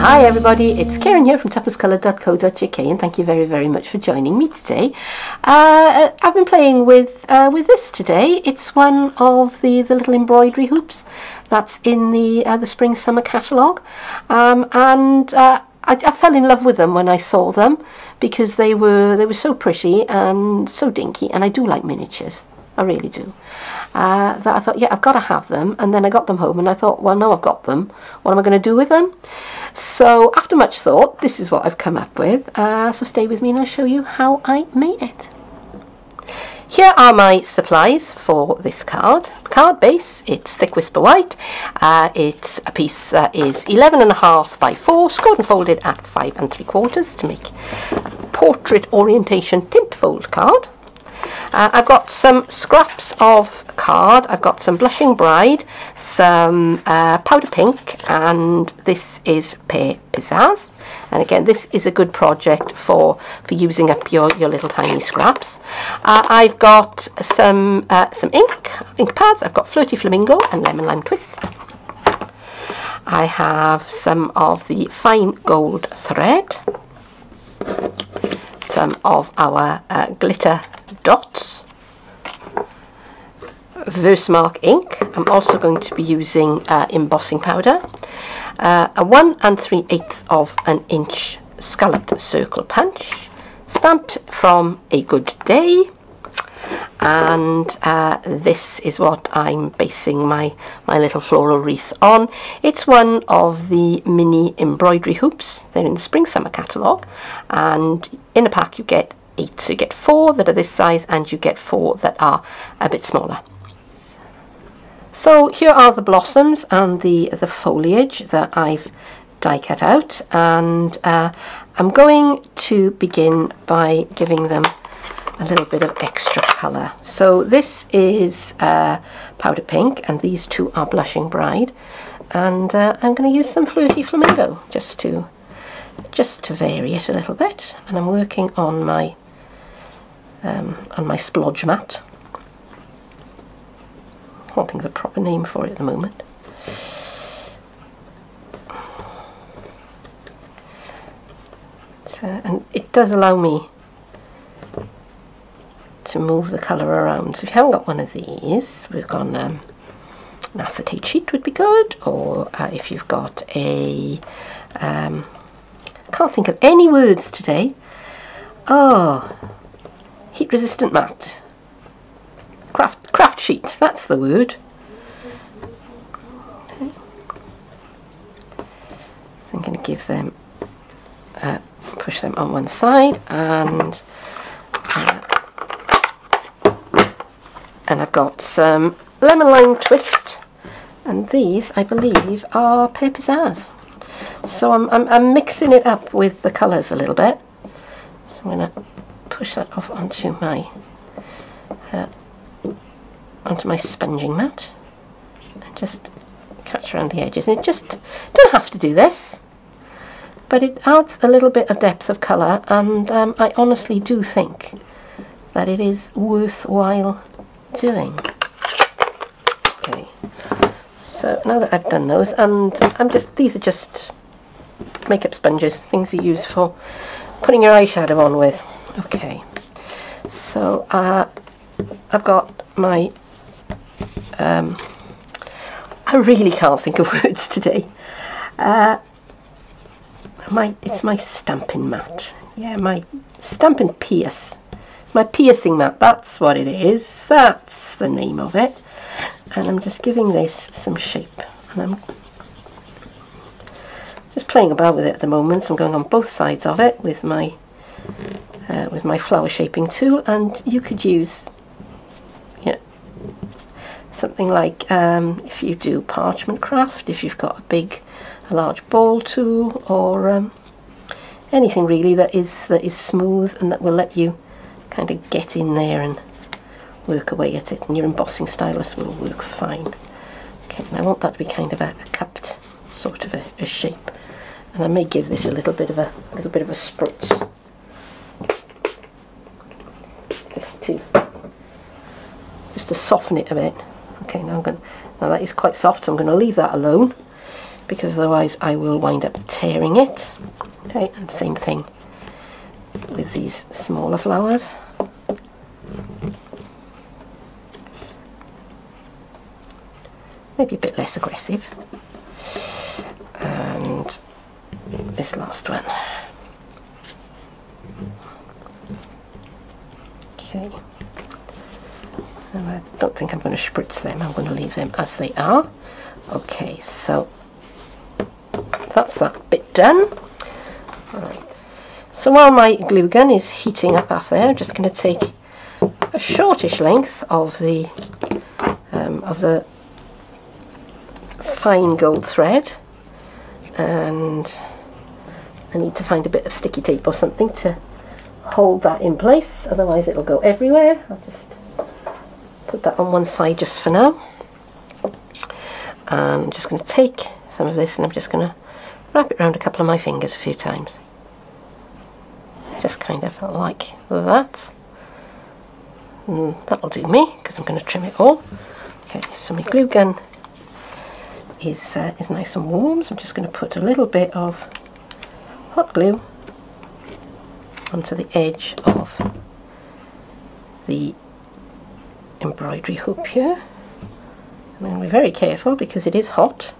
Hi everybody, it's Keren here from tuppenscoloured.co.uk, and thank you very much for joining me today. I've been playing with this today. It's one of the little embroidery hoops that's in the spring summer catalogue, and I fell in love with them when I saw them because they were so pretty and so dinky, and I do like miniatures. I really do. That I thought, yeah, I've got to have them, and then I got them home and I thought, well, now I've got them, what am I going to do with them? So after much thought, this is what I've come up with. So stay with me and I'll show you how I made it. Here are my supplies for this card. Card base, it's thick whisper white. It's a piece that is 11.5 by 4, scored and folded at 5 3/4 to make a portrait orientation tint fold card. I've got some scraps of card. I've got some Blushing Bride, some powder pink, and this is Pear Pizzazz. And again, this is a good project for using up your little tiny scraps. I've got some ink pads. I've got Flirty Flamingo and Lemon Lime Twist. I have some of the fine gold thread, some of our glitter dots, Versamark ink. I'm also going to be using embossing powder, a 1 3/8 inch scalloped circle punch, stamped from A Good Day, and this is what I'm basing my little floral wreath on. It's one of the mini embroidery hoops. They're in the spring summer catalogue, and in a pack you get 8, so you get 4 that are this size and you get 4 that are a bit smaller. So here are the blossoms and the foliage that I've die cut out, and I'm going to begin by giving them a little bit of extra colour. So this is powder pink and these two are Blushing Bride, and I'm going to use some Flirty Flamingo just to vary it a little bit, and I'm working on my splodge mat. I can't think of a proper name for it at the moment. And it does allow me to move the colour around. So if you haven't got one of these, work on an acetate sheet would be good, or if you've got a can't think of any words today. Oh, heat resistant mat, craft sheet, that's the word. Okay. So I'm going to give them push them on one side, and I've got some Lemon Lime Twist, and these I believe are Pear Pizzazz. So I'm mixing it up with the colours a little bit. So I'm going to push that off onto my sponging mat and just catch around the edges. And it just don't have to do this, but it adds a little bit of depth of colour, and I honestly do think that it is worthwhile doing. Okay, so now that I've done those, and these are just makeup sponges, things you use for putting your eyeshadow on with. Okay, so I've got my I really can't think of words today. It's my stamping mat. Yeah, my Stampin' Pierce. My piercing mat, that's what it is. That's the name of it. And I'm just giving this some shape, and I'm just playing about with it at the moment. So I'm going on both sides of it with my flower shaping tool, and you could use, you know, something like if you do parchment craft, if you've got a large ball tool, or anything really that is smooth and that will let you kind of get in there and work away at it, and your embossing stylus will work fine. Okay, and I want that to be kind of a cupped sort of a shape, and I may give this a little bit of a spritz just to soften it a bit. Okay, now that is quite soft, so I'm going to leave that alone. because otherwise I will wind up tearing it. Okay, and same thing with these smaller flowers. Maybe a bit less aggressive. And this last one. Okay. And I don't think I'm going to spritz them, I'm going to leave them as they are. Okay, so that's that bit done. Right. So while my glue gun is heating up off there, I'm just going to take a shortish length of the fine gold thread, and I need to find a bit of sticky tape or something to hold that in place, otherwise it'll go everywhere. I'll just put that on one side just for now. And I'm just going to take some of this and I'm just going to wrap it around a couple of my fingers a few times. Just kind of like that. And that'll do me, because I'm going to trim it all. Okay, so my glue gun is nice and warm, so I'm just going to put a little bit of hot glue onto the edge of the embroidery hoop here. I'm going to be very careful because it is hot,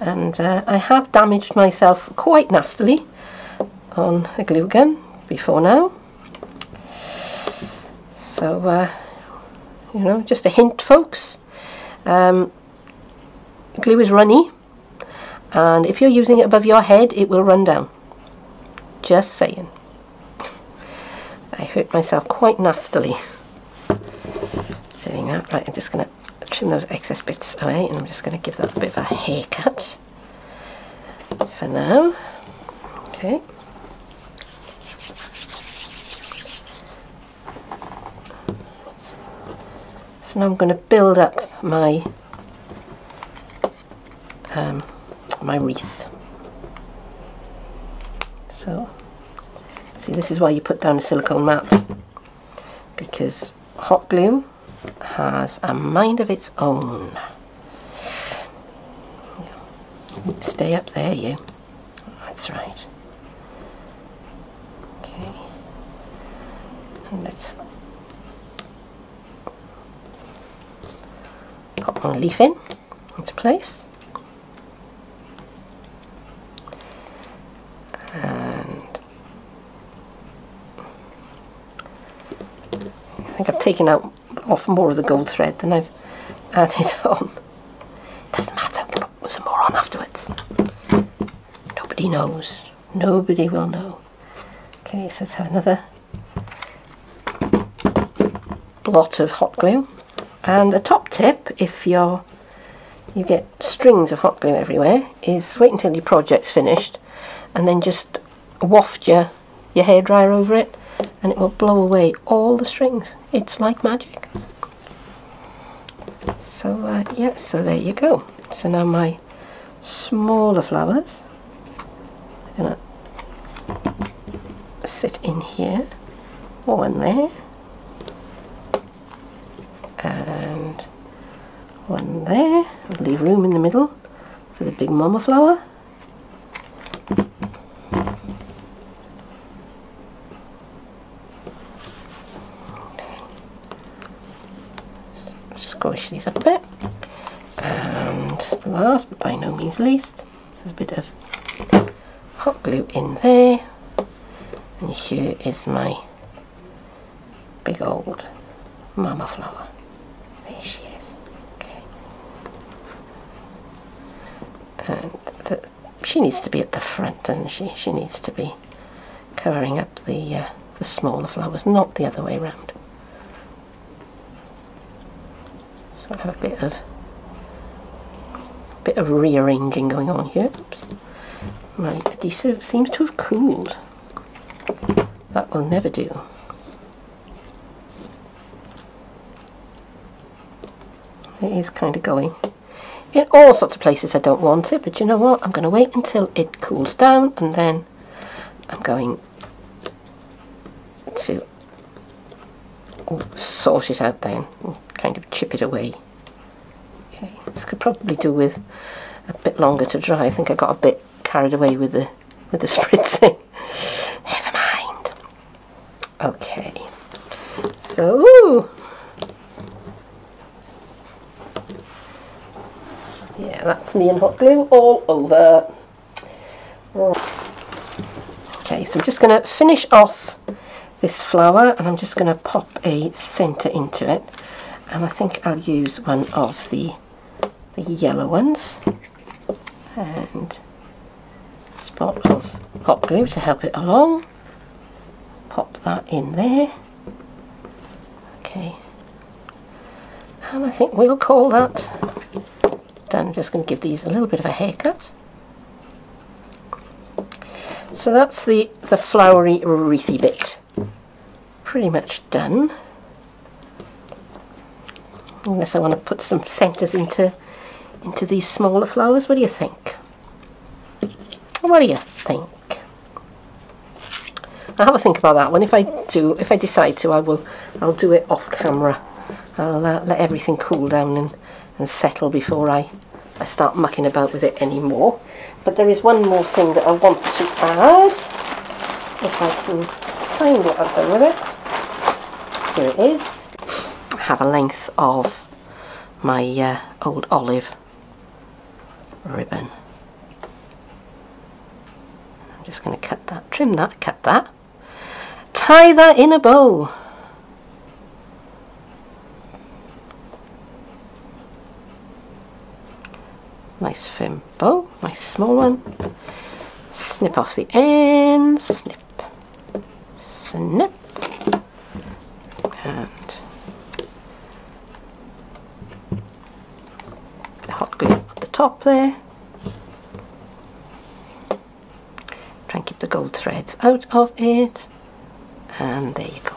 and I have damaged myself quite nastily on a glue gun before now. So, you know, just a hint, folks. Glue is runny, and if you're using it above your head, it will run down. Just saying. I hurt myself quite nastily doing that. Right, I'm just going to trim those excess bits away, and I'm just going to give that a bit of a haircut for now. Okay. So now I'm going to build up my my wreath. So, see, this is why you put down a silicone mat, because hot glue has a mind of its own. Stay up there, you. That's right. Okay. And let's pop one leaf in into place. And I think I've taken out off more of the gold thread than I've added on. Doesn't matter, we'll put some more on afterwards. Nobody knows. Nobody will know. Okay, so let's have another blot of hot glue. And a top tip, if you get strings of hot glue everywhere, is wait until your project's finished and then just waft your hairdryer over it, and it will blow away all the strings. It's like magic. So yeah, so there you go. So now my smaller flowers are going to sit in here, one there, and one there. I'll leave room in the middle for the big mama flower. Squish these up a bit, and last but by no means least, a bit of hot glue in there, and here is my big old mama flower. There she is. Okay, and she needs to be at the front, doesn't she? She needs to be covering up the smaller flowers, not the other way around. So I have a bit of rearranging going on here. Oops. My adhesive seems to have cooled. That will never do. It is kind of going in all sorts of places I don't want it, but you know what? I'm going to wait until it cools down, and then I'm going to sort it out then, and kind of chip it away. Okay, this could probably do with a bit longer to dry. I think I got a bit carried away with the spritzing. Never mind. Okay, so yeah, that's me and hot glue all over. Okay, so I'm just going to finish off this flower, and I'm just going to pop a centre into it, and I think I'll use one of the yellow ones and a spot of hot glue to help it along. Pop that in there. Okay, and I think we'll call that done. I'm just going to give these a little bit of a haircut. So that's the flowery wreathy bit pretty much done, unless I want to put some centres into these smaller flowers. What do you think? What do you think? I'll have a think about that one. If I decide to, I'll do it off camera. I'll let everything cool down and settle before I start mucking about with it anymore. But there is one more thing that I want to add, if I can find what I've done with it. Here it is. I have a length of my old olive ribbon. I'm just going to cut that, trim that, cut that, tie that in a bow. Nice firm bow, nice small one. Snip off the ends, snip, snip, and the hot glue at the top there. Try and keep the gold threads out of it, and there you go.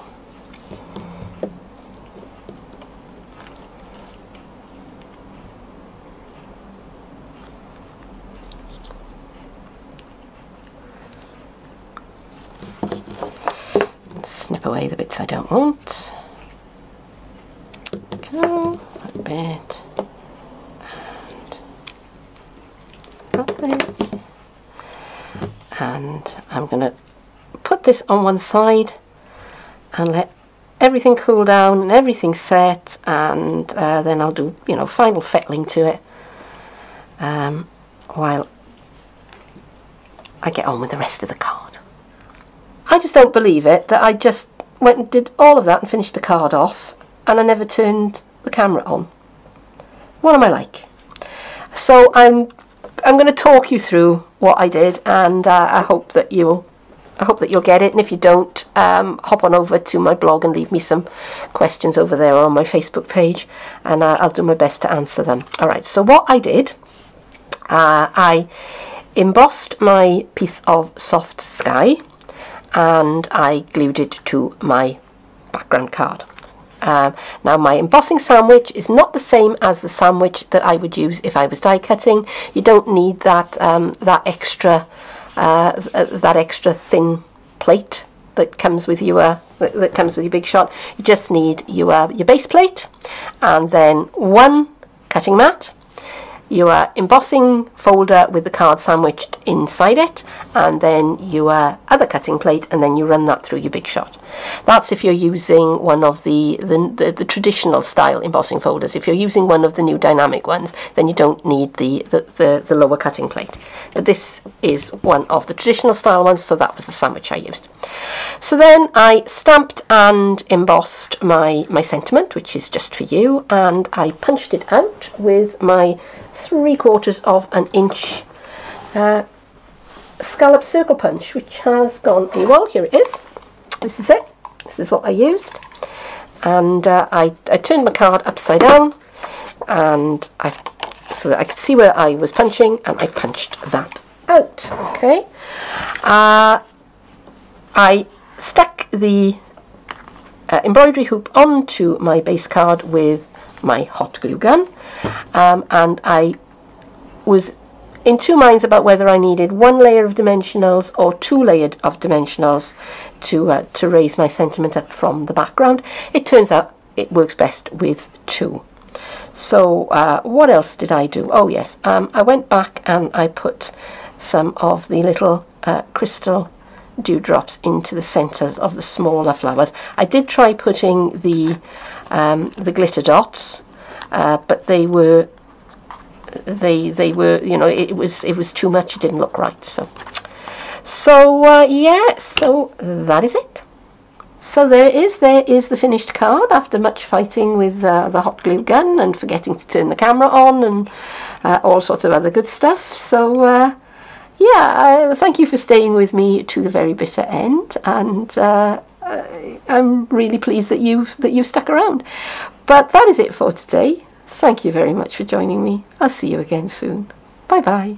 Snip away the bits I don't want. Go, that bit, and that bit. And I'm going to put this on one side and let everything cool down and everything set, and then I'll do, final fettling to it while I get on with the rest of the card. I just don't believe it that I just went and did all of that and finished the card off, and I never turned the camera on. What am I like? So I'm going to talk you through what I did, and I hope that you'll get it. And if you don't, hop on over to my blog and leave me some questions over there or on my Facebook page, and I'll do my best to answer them. All right. So what I did, I embossed my piece of soft sky, and I glued it to my background card. Now my embossing sandwich is not the same as the sandwich that I would use if I was die cutting. You don't need that that extra thin plate that comes with your big shot. You just need your base plate, and then one cutting mat, your embossing folder with the card sandwiched inside it, and then your other cutting plate, and then you run that through your big shot. That's if you're using one of the traditional style embossing folders. If you're using one of the new dynamic ones, then you don't need the lower cutting plate. But this is one of the traditional style ones, so that was the sandwich I used. So then I stamped and embossed my sentiment, which is just for you, and I punched it out with my 3/4 of an inch scallop circle punch, which has gone AWOL. Here it is. This is it. This is what I used, and I turned my card upside down, and so that I could see where I was punching, and I punched that out. Okay. I stuck the embroidery hoop onto my base card with my hot glue gun, and I was in two minds about whether I needed one layer of dimensionals or two layers of dimensionals to raise my sentiment up from the background. It turns out it works best with two. So what else did I do? Oh yes, I went back and I put some of the little crystal dewdrops into the centre of the smaller flowers. I did try putting the glitter dots, but they were, you know, it was too much. It didn't look right. So yeah, so that is it. So there is the finished card after much fighting with the hot glue gun and forgetting to turn the camera on and all sorts of other good stuff. So yeah, thank you for staying with me to the very bitter end, and I'm really pleased that you've stuck around. But that is it for today. Thank you very much for joining me. I'll see you again soon. Bye bye.